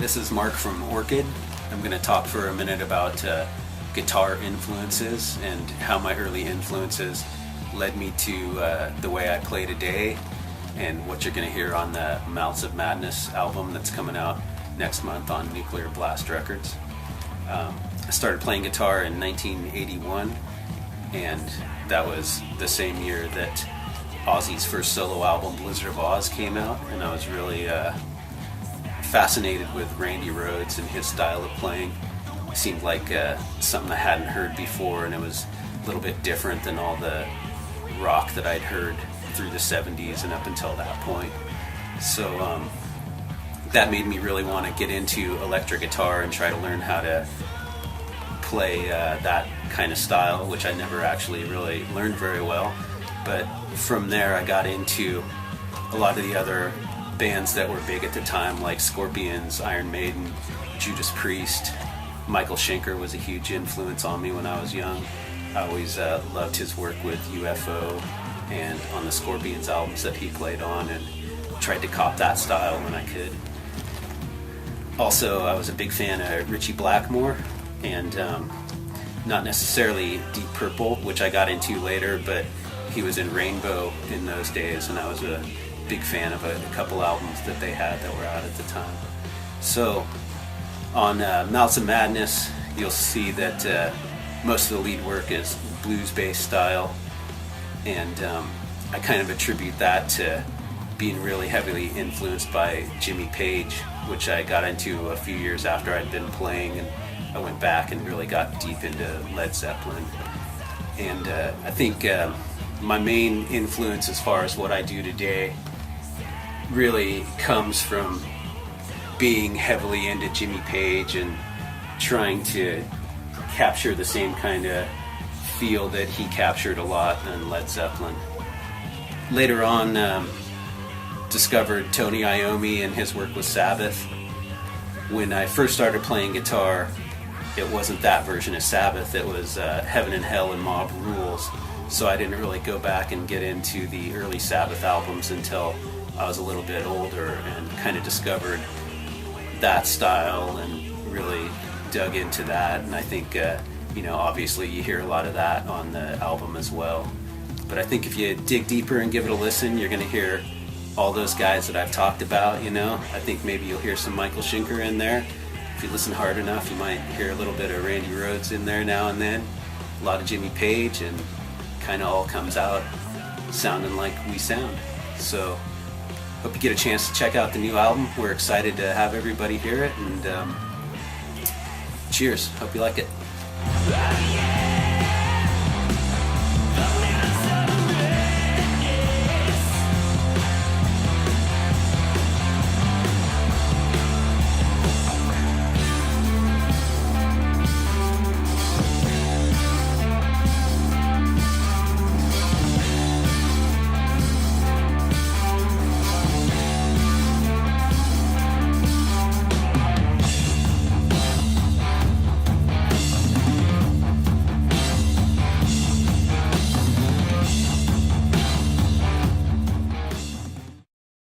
this is Mark from Orchid. I'm going to talk for a minute about guitar influences and how my early influences led me to the way I play today, and what you're going to hear on the Mouths of Madness album that's coming out next month on Nuclear Blast Records. I started playing guitar in 1981, and that was the same year that Ozzy's first solo album, Blizzard of Oz, came out, and I was really fascinated with Randy Rhoads and his style of playing. It seemed like something I hadn't heard before, and it was a little bit different than all the rock that I'd heard through the 70s and up until that point. So that made me really want to get into electric guitar and try to learn how to play that kind of style, which I never actually really learned very well. But from there I got into a lot of the other bands that were big at the time, like Scorpions, Iron Maiden, Judas Priest. Michael Schenker was a huge influence on me when I was young. I always loved his work with UFO and on the Scorpions albums that he played on, and tried to cop that style when I could. Also, I was a big fan of Ritchie Blackmore, and not necessarily Deep Purple, which I got into later, but he was in Rainbow in those days, and I was a big fan of a couple albums that they had that were out at the time. So on Mouths of Madness, you'll see that most of the lead work is blues-based style, and I kind of attribute that to being really heavily influenced by Jimmy Page, which I got into a few years after I'd been playing, and I went back and really got deep into Led Zeppelin. And I think my main influence as far as what I do today really comes from being heavily into Jimmy Page and trying to capture the same kind of feel that he captured a lot in Led Zeppelin. Later on, discovered Tony Iommi and his work with Sabbath. When I first started playing guitar, it wasn't that version of Sabbath, it was Heaven and Hell and Mob Rules, so I didn't really go back and get into the early Sabbath albums until I was a little bit older and kind of discovered that style and really dug into that. And I think, obviously you hear a lot of that on the album as well. But I think if you dig deeper and give it a listen, you're going to hear all those guys that I've talked about. I think maybe you'll hear some Michael Schenker in there. If you listen hard enough, you might hear a little bit of Randy Rhoads in there now and then. A lot of Jimmy Page, and kind of all comes out sounding like we sound. So hope you get a chance to check out the new album. We're excited to have everybody hear it, and cheers. Hope you like it.